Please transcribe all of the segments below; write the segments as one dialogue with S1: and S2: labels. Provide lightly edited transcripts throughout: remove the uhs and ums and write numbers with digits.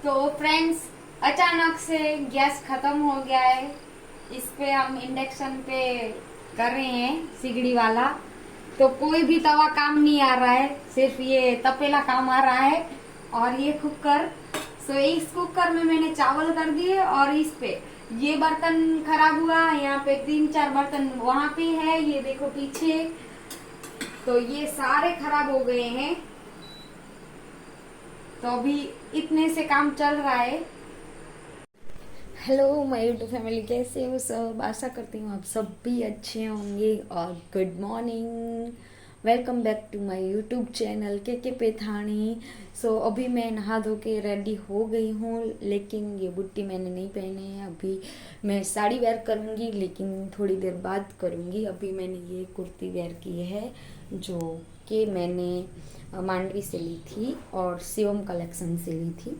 S1: तो फ्रेंड्स, अचानक से गैस खत्म हो गया है। इस पे हम इंडक्शन पे कर रहे हैं सिगड़ी वाला। तो कोई भी तवा काम नहीं आ रहा है, सिर्फ ये तपेला काम आ रहा है। और ये कुकर, सो इस कुकर में मैंने चावल कर दिए और इस पे ये बर्तन खराब हुआ। यहाँ पे 3-4 बर्तन वहां पे है, ये देखो पीछे। तो ये सारे खराब हो गए हैं। तो अभी इतने से काम चल रहा है। हेलो माय यूट्यूब फैमिली, कैसे हो सब? आशा करती हूँ आप सब भी अच्छे होंगे। और good morning, welcome back to my YouTube channel के पेथानी। सो अभी मैं नहा धो के रेडी हो गई हूँ, लेकिन ये बुट्टी मैंने नहीं पहने है। अभी मैं साड़ी वेयर करूँगी, लेकिन थोड़ी देर बाद करूँगी। अभी मैंने ये कुर्ती वेयर की है, जो कि मैंने मांडवी से ली थी और शिवम कलेक्शन से ली थी।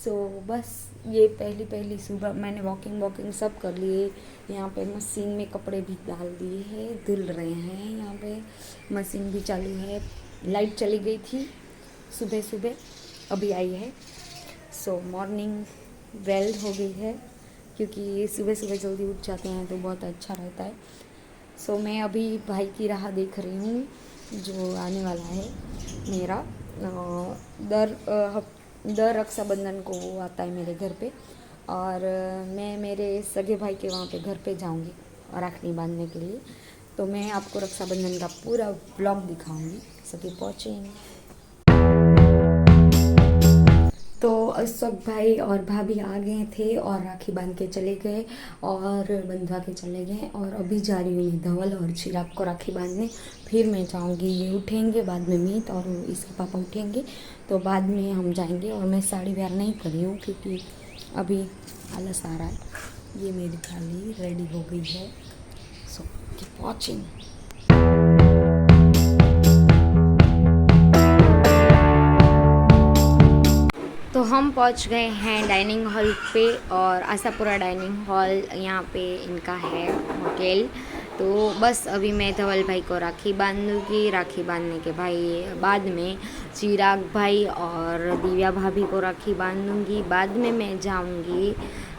S1: सो बस ये पहली सुबह मैंने वॉकिंग सब कर लिए। यहाँ पे मशीन में कपड़े भी डाल दिए हैं, धुल रहे हैं। यहाँ पे मशीन भी चालू है। लाइट चली गई थी सुबह, अभी आई है। सो मॉर्निंग वेल हो गई है, क्योंकि सुबह जल्दी उठ जाते हैं तो बहुत अच्छा रहता है। सो मैं अभी भाई की राह देख रही हूँ, जो आने वाला है मेरा। दर रक्षाबंधन को वो आता है मेरे घर पे, और मैं मेरे सगे भाई के वहाँ पे घर पे जाऊँगी और राखी बांधने के लिए। तो मैं आपको रक्षाबंधन का पूरा ब्लॉग दिखाऊंगी, सभी पहुँचेंगे। तो अशोक भाई और भाभी आ गए थे और राखी बांध के चले गए और बंधवा के चले गए। और अभी जा रही हूँ मैं धवल और चिराग को राखी बांधने। फिर मैं जाऊँगी, ये उठेंगे बाद में, मीत और इसके पापा उठेंगे, तो बाद में हम जाएंगे। और मैं साड़ी वेयर नहीं करी हूँ, क्योंकि अभी आलस आ रहा है। ये मेरी थाली रेडी हो गई है। So keep watching. तो हम पहुंच गए हैं डाइनिंग हॉल पे, और आशापुरा डाइनिंग हॉल यहाँ पे इनका है होटल। तो बस अभी मैं धवल भाई को राखी बांधूंगी। राखी बांधने के बाद में चिराग भाई और दिव्या भाभी को राखी बांधूंगी। बाद में मैं जाऊंगी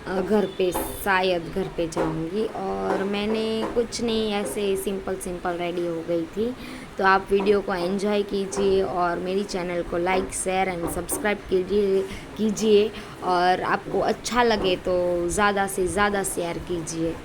S1: घर पे, शायद घर पे जाऊंगी। और मैंने कुछ नहीं, ऐसे सिंपल रेडी हो गई थी। तो आप वीडियो को एंजॉय कीजिए और मेरी चैनल को लाइक, शेयर एंड सब्सक्राइब कीजिए। और आपको अच्छा लगे तो ज़्यादा से ज़्यादा शेयर कीजिए।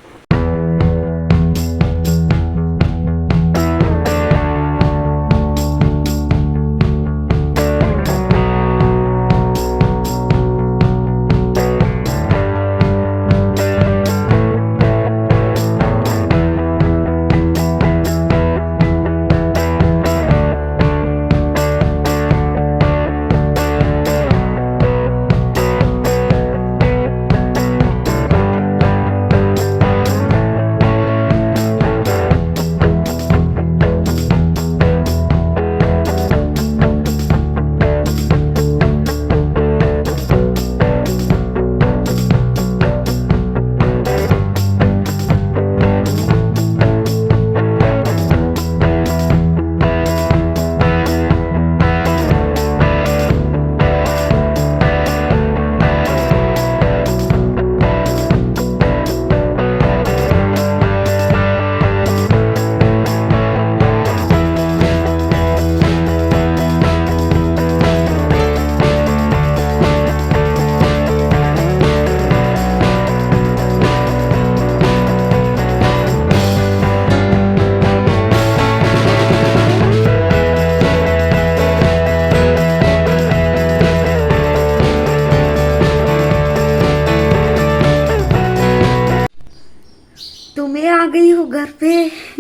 S1: तो मैं आ गई हूँ घर पे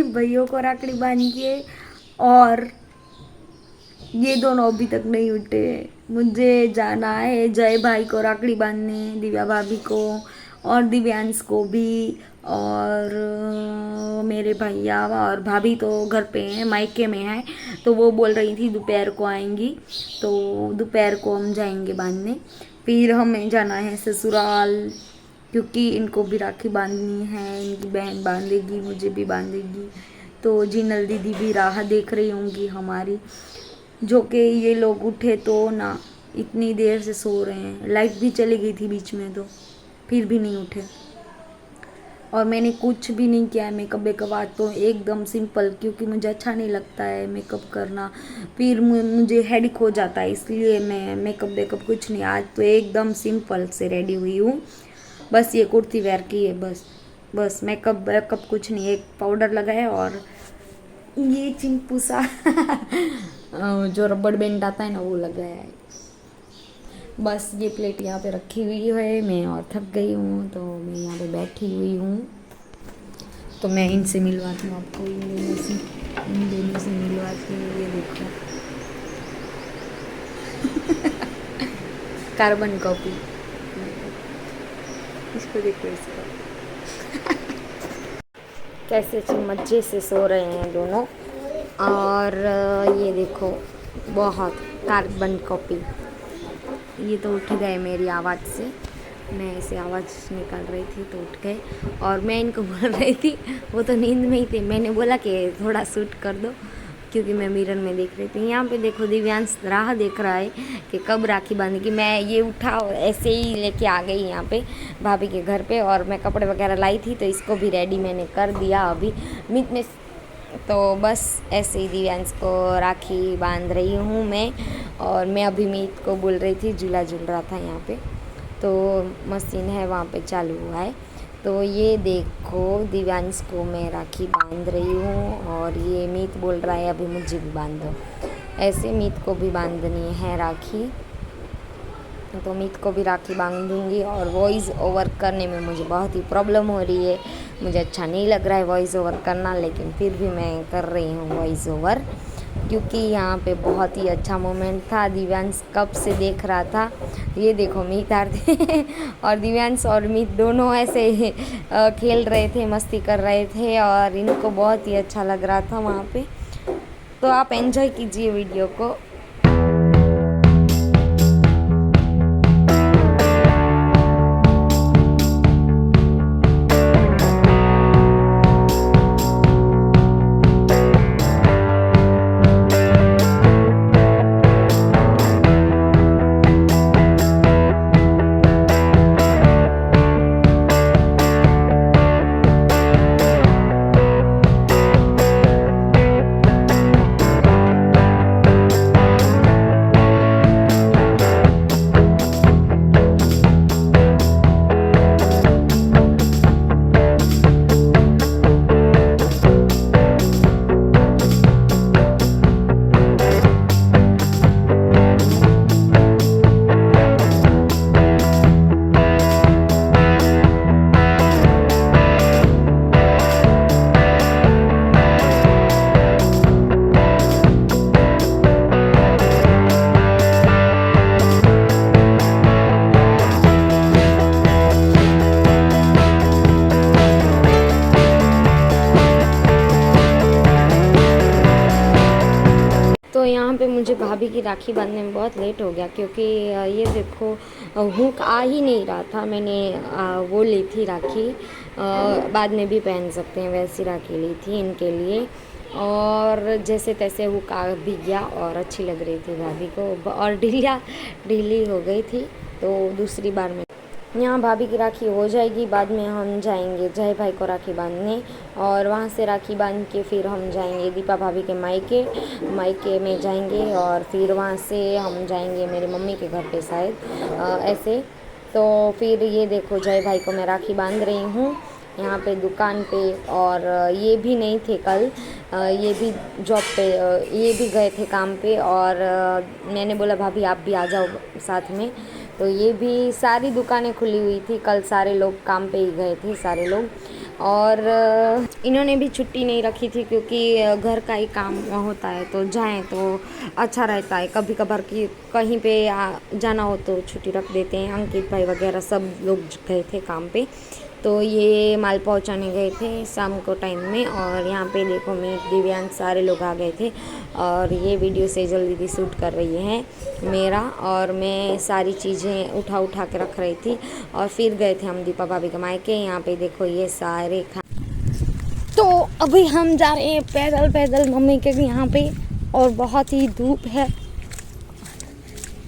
S1: भैया को राखड़ी बांध के, और ये दोनों अभी तक नहीं उठे। मुझे जाना है जय भाई को राखड़ी बांधने, दिव्या भाभी को और दिव्यांश को भी। और मेरे भैया और भाभी तो घर पे हैं, मायके में है। तो वो बोल रही थी दोपहर को आएंगी, तो दोपहर को हम जाएंगे बांधने। फिर हमें जाना है ससुराल, क्योंकि इनको भी राखी बांधनी है। इनकी बहन बांधेगी, मुझे भी बांधेगी। तो जिनल दीदी भी राह देख रही होंगी हमारी, जो कि ये लोग उठे तो ना इतनी देर से सो रहे हैं, लाइट भी चली गई थी बीच में तो फिर भी नहीं उठे। और मैंने कुछ भी नहीं किया है मेकअप वेकअप आज तो एकदम सिंपल, क्योंकि मुझे अच्छा नहीं लगता है मेकअप करना, फिर मुझे हेडेक हो जाता है, इसलिए मैं मेकअप वेकअप कुछ नहीं। आज तो एकदम सिंपल से रेडी हुई हूँ, बस ये कुर्ती वेयर की है, बस मेकअप वेकअप कुछ नहीं। एक पाउडर लगाया और ये चिंपू सा जो रबड़ बैंड आता है ना वो लगाया है। बस ये प्लेट यहाँ पे रखी हुई है, मैं और थक गई हूँ तो मैं यहाँ पे बैठी हुई हूँ। तो मैं इनसे मिलवाती हूँ आपको, इन दोनों से मिलवाती हूँ। ये देखो कार्बन कॉपी, इसको देखो, इसको कैसे मज़े से सो रहे हैं दोनों। और ये देखो बहुत कार्बन कॉपी, ये तो उठ गए मेरी आवाज़ से, मैं ऐसे आवाज़ निकाल रही थी तो उठ गए। और मैं इनको बोल रही थी, वो तो नींद में ही थे, मैंने बोला कि थोड़ा शूट कर दो, क्योंकि मैं मिरर में देख रही थी। यहाँ पे देखो दिव्यांश राह देख रहा है कि कब राखी बांधेगी। मैं ये उठा और ऐसे ही लेके आ गई यहाँ पे भाभी के घर पे, और मैं कपड़े वगैरह लाई थी तो इसको भी रेडी मैंने कर दिया अभी मीट में। तो बस ऐसे ही दिव्यांश को राखी बांध रही हूँ मैं। और मैं अभी मीत को बोल रही थी, झूला झूल रहा था यहाँ पे, तो मशीन है वहाँ पे चालू हुआ है। तो ये देखो दिव्यांश को मैं राखी बांध रही हूँ, और ये मीत बोल रहा है अभी मुझे भी बांध दो। ऐसे मीत को भी बांधनी है राखी, तो मीत को भी राखी बांधूंगी। और वॉइस ओवर करने में मुझे बहुत ही प्रॉब्लम हो रही है, मुझे अच्छा नहीं लग रहा है वॉइस ओवर करना, लेकिन फिर भी मैं कर रही हूँ वॉइस ओवर, क्योंकि यहाँ पे बहुत ही अच्छा मोमेंट था। दिव्यांश कब से देख रहा था। ये देखो मीत आरती और दिव्यांश और मीत दोनों ऐसे खेल रहे थे, मस्ती कर रहे थे, और इनको बहुत ही अच्छा लग रहा था वहाँ पे। तो आप एंजॉय कीजिए वीडियो को। तो यहाँ पे मुझे भाभी की राखी बांधने में बहुत लेट हो गया, क्योंकि ये देखो हुक आ ही नहीं रहा था। मैंने वो ली थी राखी, बाद में भी पहन सकते हैं वैसी राखी ली थी इनके लिए, और जैसे तैसे हुक आ भी गया और अच्छी लग रही थी भाभी को, और ढीली हो गई थी। तो दूसरी बार में यहाँ भाभी की राखी हो जाएगी, बाद में हम जाएंगे जय भाई को राखी बांधने, और वहाँ से राखी बांध के फिर हम जाएंगे दीपा भाभी के मायके में जाएंगे, और फिर वहाँ से हम जाएंगे मेरी मम्मी के घर पे शायद ऐसे। तो फिर ये देखो जय भाई को मैं राखी बांध रही हूँ यहाँ पे दुकान पे, और ये भी नहीं थे कल, ये भी जॉब पे, ये भी गए थे काम पे, और मैंने बोला भाभी आप भी आ जाओ साथ में। तो ये भी सारी दुकानें खुली हुई थी, कल सारे लोग काम पे ही गए थे सारे लोग, और इन्होंने भी छुट्टी नहीं रखी थी, क्योंकि घर का ही काम होता है तो जाएं तो अच्छा रहता है। कभी कभार कि कहीं पे जाना हो तो छुट्टी रख देते हैं। अंकित भाई वगैरह सब लोग गए थे काम पे, तो ये माल पहुंचाने गए थे शाम को टाइम में। और यहाँ पे देखो मैं दिव्यांश सारे लोग आ गए थे, और ये वीडियो सेजल दीदी शूट कर रही हैं मेरा, और मैं सारी चीज़ें उठा के रख रही थी। और फिर गए थे हम दीपा भाभी के मायके। यहाँ पे देखो ये सारे तो अभी हम जा रहे हैं पैदल मम्मी के यहाँ पे, और बहुत ही धूप है,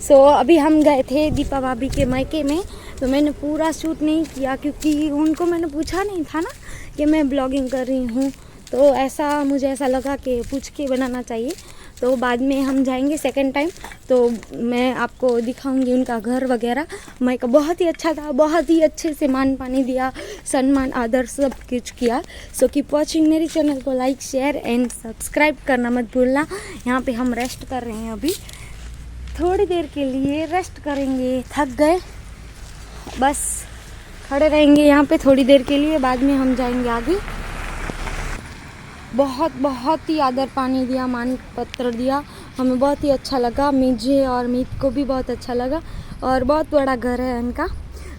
S1: सो अभी हम गए थे दीपा भाभी के मायके में, तो मैंने पूरा शूट नहीं किया क्योंकि उनको मैंने पूछा नहीं था ना कि मैं ब्लॉगिंग कर रही हूँ, तो मुझे ऐसा लगा कि पूछ के बनाना चाहिए। तो बाद में हम जाएंगे सेकंड टाइम, तो मैं आपको दिखाऊंगी उनका घर वगैरह। मायका बहुत ही अच्छा था, बहुत ही अच्छे से मान पानी दिया, सम्मान आदर सब कुछ किया। सो कीप वॉचिंग, मेरी चैनल को लाइक शेयर एंड सब्सक्राइब करना मत भूलना। यहाँ पे हम रेस्ट कर रहे हैं, अभी थोड़ी देर के लिए रेस्ट करेंगे, थक गए, बस खड़े रहेंगे यहाँ पे थोड़ी देर के लिए, बाद में हम जाएंगे आगे। बहुत ही आदर पानी दिया, मान पत्र दिया, हमें बहुत ही अच्छा लगा, मुझे और मीत को भी बहुत अच्छा लगा। और बहुत बड़ा घर है उनका।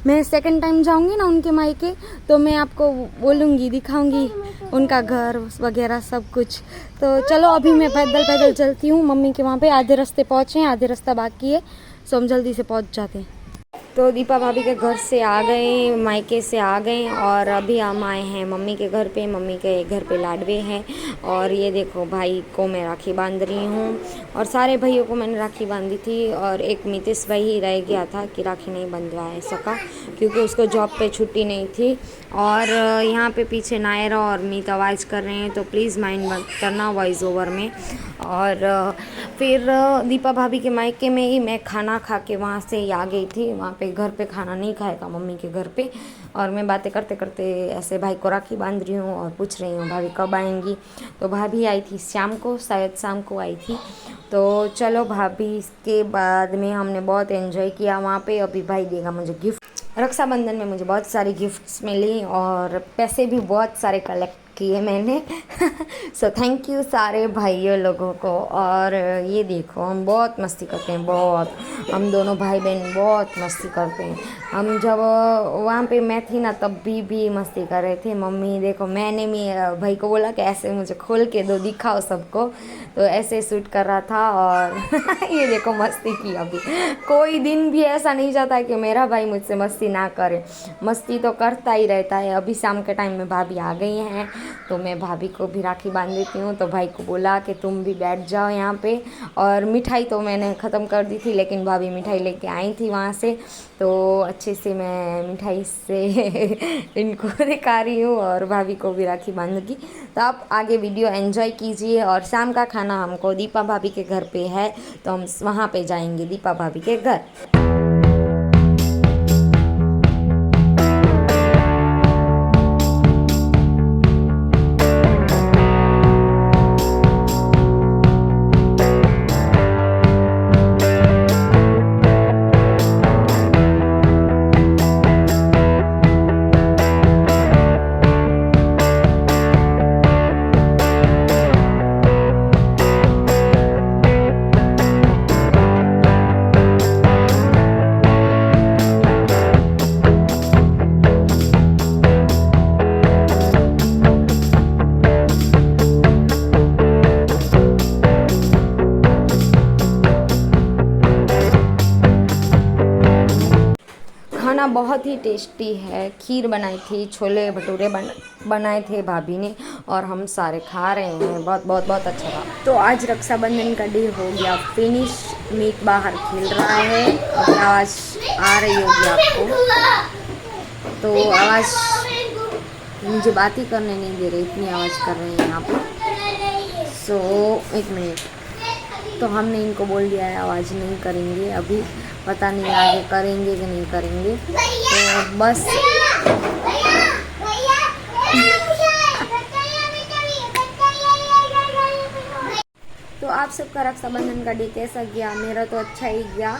S1: मैं सेकंड टाइम जाऊंगी ना उनके मायके, तो मैं आपको बोलूँगी, दिखाऊंगी उनका घर वगैरह सब कुछ। तो चलो अभी मैं पैदल चलती हूँ, मम्मी के वहाँ पे आधे रास्ते पहुँचे हैं, आधे रास्ता बाकी है, सो हम जल्दी से पहुँच जाते हैं। तो दीपा भाभी के घर से आ गए, मायके से आ गए, और अभी हम आए हैं मम्मी के घर पे। मम्मी के घर पे लाडवे हैं, और ये देखो भाई को मैं राखी बांध रही हूँ, और सारे भाइयों को मैंने राखी बांधी थी, और एक मितेश भाई ही रह गया था कि राखी नहीं बंधवा सका क्योंकि उसको जॉब पे छुट्टी नहीं थी। और यहाँ पे पीछे नायरा और मीत आवाज़ कर रहे हैं, तो प्लीज़ माइंड मत करना वॉइस ओवर में। और फिर दीपा भाभी के मायके में ही मैं खाना खा के वहाँ से ही आ गई थी। वहाँ पे घर पे खाना नहीं खाया था मम्मी के घर पे, और मैं बातें करते करते ऐसे भाई को राखी बांध रही हूँ और पूछ रही हूँ भाभी कब आएंगी। तो भाभी आई थी शाम को, शायद शाम को आई थी। तो चलो भाभी के बाद में हमने बहुत एंजॉय किया वहाँ पे। अभी भाई देगा मुझे गिफ्ट। रक्षाबंधन में मुझे बहुत सारी गिफ्ट्स मिली और पैसे भी बहुत सारे कलेक्ट किए मैंने। सो थैंक यू सारे भाइयों लोगों को। और ये देखो हम बहुत मस्ती करते हैं, बहुत, हम दोनों भाई बहन बहुत मस्ती करते हैं। हम जब वहाँ पे मैं थी ना तब भी मस्ती कर रहे थे। मम्मी देखो, मैंने भी भाई को बोला कि ऐसे मुझे खोल के दो, दिखाओ सबको, तो ऐसे शूट कर रहा था। और ये देखो मस्ती की। अभी कोई दिन भी ऐसा नहीं जाता है कि मेरा भाई मुझसे मस्ती ना करे, मस्ती तो करता ही रहता है। अभी शाम के टाइम में भाभी आ गई हैं, तो मैं भाभी को भी राखी बांध देती हूँ। तो भाई को बोला कि तुम भी बैठ जाओ यहाँ पे। और मिठाई तो मैंने ख़त्म कर दी थी, लेकिन भाभी मिठाई लेके आई थी वहाँ से, तो अच्छे से मैं मिठाई से इनको दिखा रही हूँ, और भाभी को भी राखी बांधूंगी। तो आप आगे वीडियो एंजॉय कीजिए। और शाम का खाना हमको दीपा भाभी के घर पे है, तो हम वहाँ पे जाएंगे दीपा भाभी के घर। खाना बहुत ही टेस्टी है। खीर बनाई थी, छोले भटूरे बनाए थे भाभी ने, और हम सारे खा रहे हैं। बहुत बहुत बहुत अच्छा था। तो आज रक्षाबंधन का डे हो गया फिनिश। मीत बाहर खेल रहा है, और आवाज़ आ रही होगी आपको। तो आवाज़ मुझे बात ही करने नहीं दे रही, इतनी आवाज़ कर रहे हैं यहाँ पे। सो एक मिनट, तो हमने इनको बोल दिया है आवाज़ नहीं करेंगे अभी, पता नहीं आगे करेंगे कि नहीं करेंगे। तो बस तो आप सबका रक्षाबंधन का डे कैसा गया? मेरा तो अच्छा ही गया।